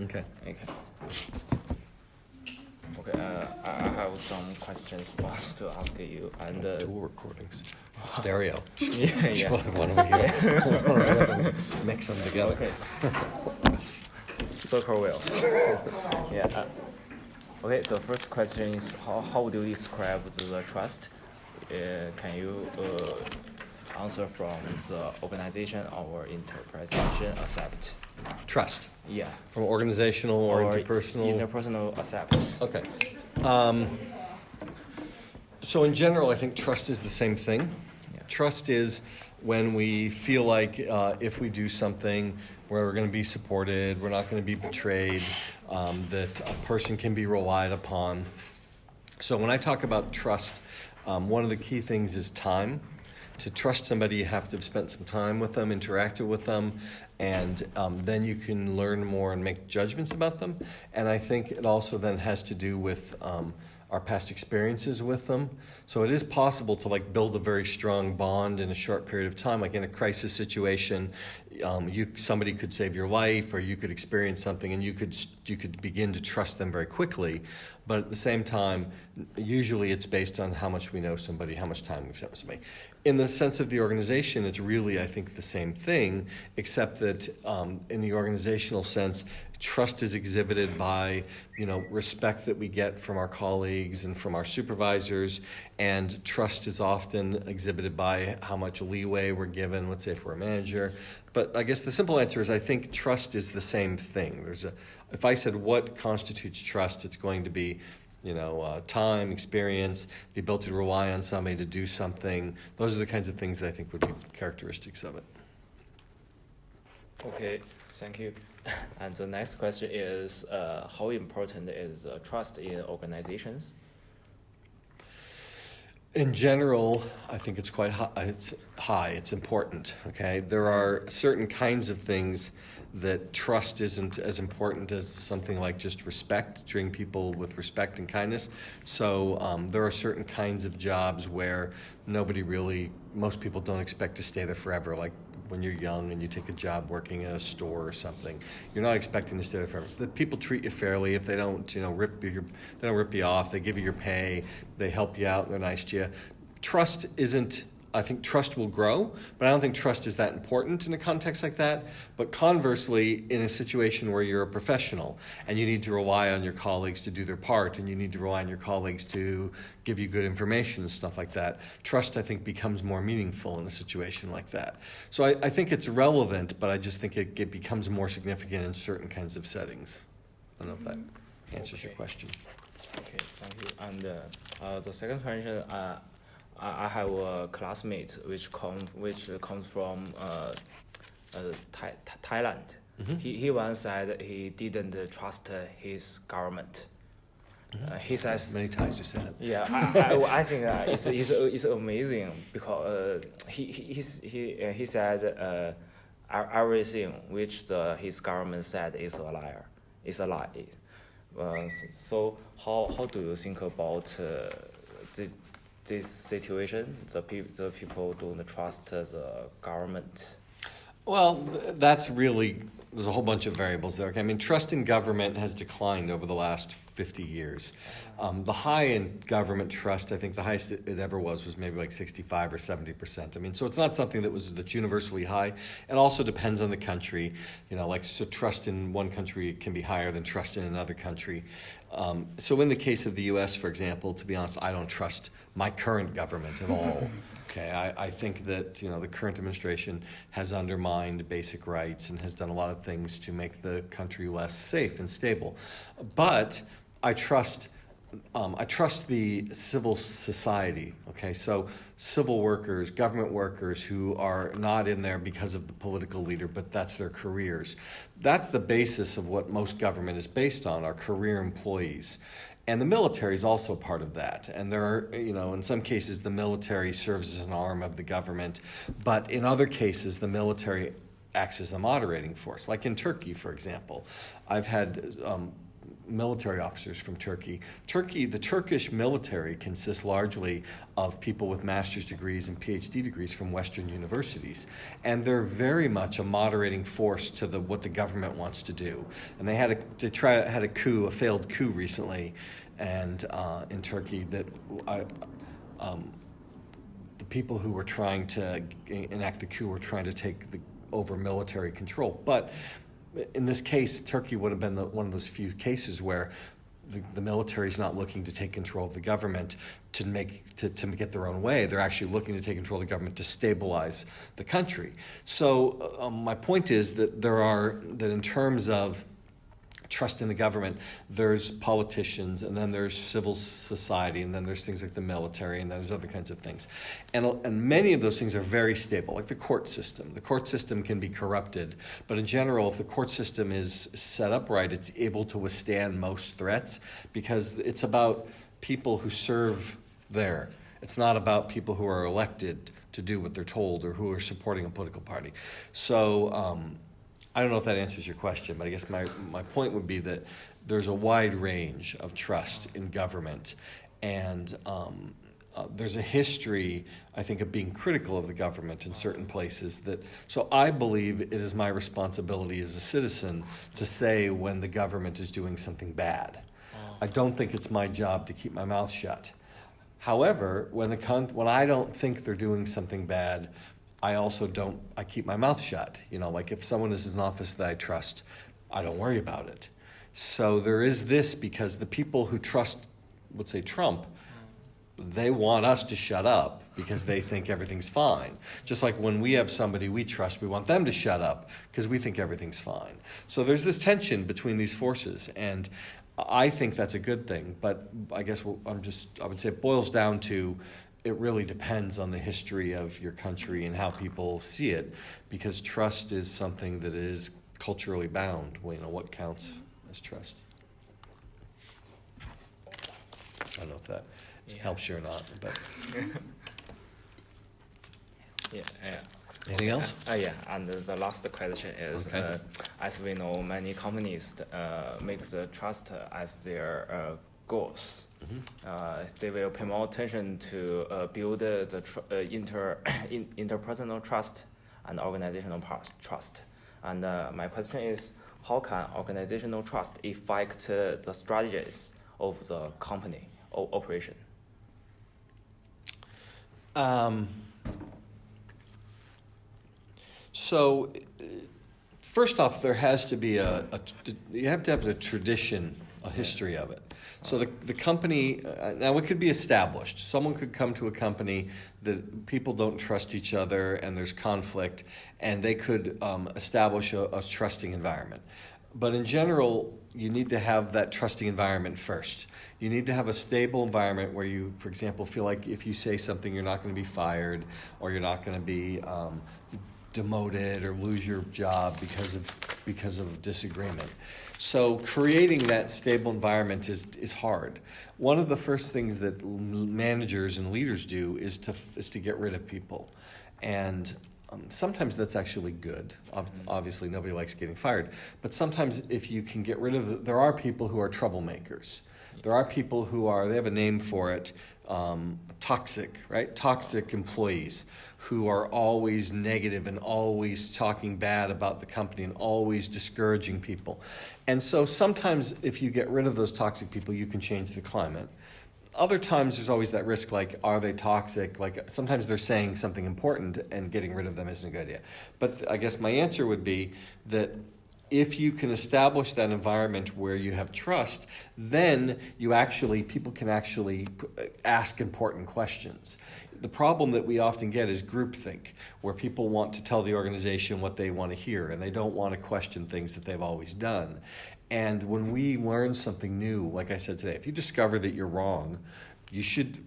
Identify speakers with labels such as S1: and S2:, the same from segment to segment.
S1: Okay.
S2: Okay. Okay. I have some questions to ask you, and
S1: Dual recordings. Stereo.
S2: yeah.
S1: One over here. One over there. Mix them together.
S2: Okay. Circle wheels. Yeah. Okay. The first question is how do you describe the trust? Can you answer from the organization or interpretation accept?
S1: Trust.
S2: Yeah.
S1: From organizational or interpersonal?
S2: Interpersonal accept.
S1: Okay. So in general, I think trust is the same thing.
S2: Yeah.
S1: Trust is when we feel like if we do something, we're going to be supported, we're not going to be betrayed, that a person can be relied upon. So when I talk about trust, one of the key things is time. To trust somebody, you have to have spent some time with them, interacted with them, and then you can learn more and make judgments about them. And I think it also then has to do with our past experiences with them. So it is possible to build a very strong bond in a short period of time. Like in a crisis situation, somebody could save your life, or you could experience something, and you could begin to trust them very quickly. But at the same time, usually it's based on how much we know somebody, how much time we've spent with somebody. In the sense of the organization, it's really, I think, the same thing, except that in the organizational sense, trust is exhibited by, respect that we get from our colleagues and from our supervisors, and trust is often exhibited by how much leeway we're given, let's say if we're a manager. But I guess the simple answer is I think trust is the same thing. If I said what constitutes trust, it's going to be time, experience, the ability to rely on somebody to do something. Those are the kinds of things that I think would be characteristics of it.
S2: Okay, thank you. And the next question is, how important is trust in organizations?
S1: In general, I think it's quite high. It's important. Okay, there are certain kinds of things that trust isn't as important as something like just respect, treating people with respect and kindness. So there are certain kinds of jobs where most people don't expect to stay there forever. Like when you're young and you take a job working at a store or something, you're not expecting to stay there forever. The people treat you fairly. If they don't, rip you off. They give you your pay. They help you out. They're nice to you. Trust isn't. I think trust will grow, but I don't think trust is that important in a context like that. But conversely, in a situation where you're a professional and you need to rely on your colleagues to do their part, and you need to rely on your colleagues to give you good information and stuff like that, trust, I think, becomes more meaningful in a situation like that. So I think it's relevant, but I just think it becomes more significant in certain kinds of settings. I don't know if that answers your question.
S2: Okay, thank you. And the second question, I have a classmate which comes from Thailand.
S1: Mm-hmm.
S2: He once said he didn't trust his government. He says
S1: many times you said it.
S2: Yeah, I think it's amazing because he said everything which his government said is a liar, is a lie. So how do you think about this situation? The people don't trust the government.
S1: Well, there's a whole bunch of variables there. I mean, trust in government has declined over the last 50 years. The high in government trust, I think the highest it ever was maybe like 65 or 70%. I mean, so it's not something that's universally high. It also depends on the country. So trust in one country can be higher than trust in another country. So in the case of the U.S., for example, to be honest, I don't trust my current government at all. Okay, I think that the current administration has undermined basic rights and has done a lot of things to make the country less safe and stable. But I trust the civil society. Okay, so civil workers, government workers who are not in there because of the political leader, but that's their careers. That's the basis of what most government is based on, our career employees. And the military is also part of that. And there are, in some cases, the military serves as an arm of the government. But in other cases, the military acts as a moderating force. Like in Turkey, for example. I've had military officers from Turkey. The Turkish military consists largely of people with master's degrees and PhD degrees from Western universities, and they're very much a moderating force to what the government wants to do. And they had a failed coup recently, and in Turkey that the people who were trying to enact the coup were trying to take over military control, but in this case, Turkey would have been one of those few cases where the military is not looking to take control of the government to get their own way. They're actually looking to take control of the government to stabilize the country. So my point is that that in terms of trust in the government, there's politicians, and then there's civil society, and then there's things like the military, and then there's other kinds of things. And many of those things are very stable, like the court system. The court system can be corrupted, but in general, if the court system is set up right, it's able to withstand most threats because it's about people who serve there. It's not about people who are elected to do what they're told or who are supporting a political party. So, I don't know if that answers your question, but I guess my point would be that there's a wide range of trust in government, and there's a history, I think, of being critical of the government in certain places. So I believe it is my responsibility as a citizen to say when the government is doing something bad. I don't think it's my job to keep my mouth shut. However, when I don't think they're doing something bad, I keep my mouth shut. Like if someone is in office that I trust, I don't worry about it. So there is this, because the people who trust, let's say Trump, they want us to shut up because they think everything's fine. Just like when we have somebody we trust, we want them to shut up because we think everything's fine. So there's this tension between these forces, and I think that's a good thing. But I guess I would say it boils down to, it really depends on the history of your country and how people see it, because trust is something that is culturally bound. What counts as trust? I don't know if that helps you or not, but
S2: yeah.
S1: Anything else?
S2: Yeah, and the last question is,
S1: okay.
S2: As we know, many companies make the trust as their goals. Mm-hmm. They will pay more attention to build the interpersonal trust and organizational trust. And my question is, how can organizational trust affect the strategies of the company or operation?
S1: So, first off, there has to be you have to have a tradition, a history of it. So the company, now it could be established. Someone could come to a company that people don't trust each other and there's conflict, and they could establish a trusting environment. But in general, you need to have that trusting environment first. You need to have a stable environment where you, for example, feel like if you say something, you're not going to be fired, or you're not going to be demoted or lose your job because of disagreement. So creating that stable environment is hard. One of the first things that managers and leaders do is to get rid of people, and sometimes that's actually good. Obviously, nobody likes getting fired, but sometimes if you can get rid of there are people who are troublemakers. There are people they have a name for it, toxic, right? Toxic employees who are always negative and always talking bad about the company and always discouraging people. And so sometimes if you get rid of those toxic people, you can change the climate. Other times there's always that risk, like, are they toxic? Like sometimes they're saying something important and getting rid of them isn't a good idea. But I guess my answer would be that if you can establish that environment where you have trust, then people can actually ask important questions. The problem that we often get is groupthink, where people want to tell the organization what they want to hear, and they don't want to question things that they've always done. And when we learn something new, like I said today, if you discover that you're wrong, you should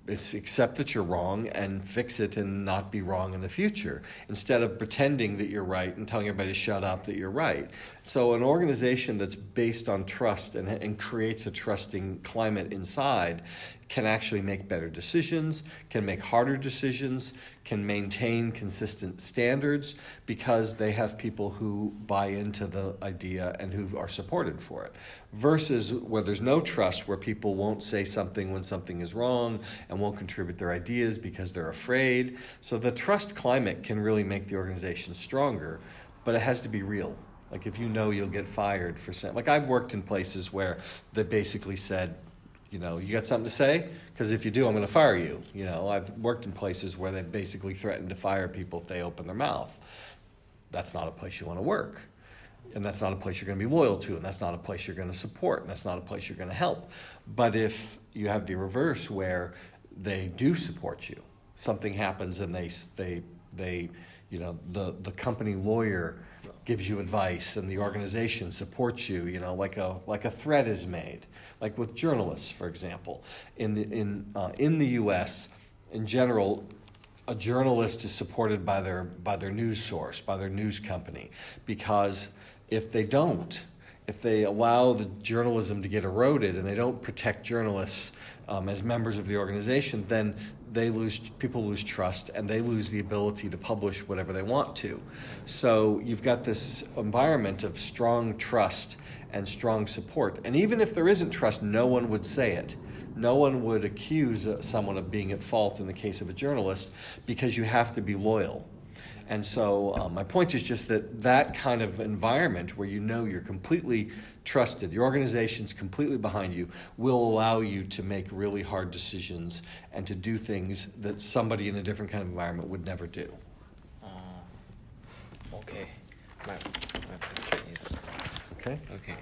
S1: accept that you're wrong and fix it and not be wrong in the future, instead of pretending that you're right and telling everybody to shut up that you're right. So an organization that's based on trust and creates a trusting climate inside can actually make better decisions, can make harder decisions, can maintain consistent standards because they have people who buy into the idea and who are supported for it. Versus where there's no trust, where people won't say something when something is wrong and won't contribute their ideas because they're afraid. So the trust climate can really make the organization stronger, but it has to be real. Like if you know you'll get fired for saying, like I've worked in places where they basically said, you know, you got something to say? Because if you do, I'm going to fire you. You know, I've worked in places where they basically threatened to fire people if they open their mouth. That's not a place you want to work. And that's not a place you're going to be loyal to. And that's not a place you're going to support. And that's not a place you're going to help. But if you have the reverse where they do support you, something happens and they you know, the company lawyer gives you advice and the organization supports you, you know, like a threat is made, like with journalists, for example. In the U.S., in general, a journalist is supported by their news source, by their news company, because if they allow the journalism to get eroded and they don't protect journalists as members of the organization, then people lose trust and they lose the ability to publish whatever they want to. So you've got this environment of strong trust and strong support. And even if there isn't trust, no one would say it. No one would accuse someone of being at fault in the case of a journalist, because you have to be loyal. And so my point is just that kind of environment where you know you're completely trusted, your organization's completely behind you, will allow you to make really hard decisions and to do things that somebody in a different kind of environment would never do.
S2: Okay. My question is
S1: Okay?
S2: okay.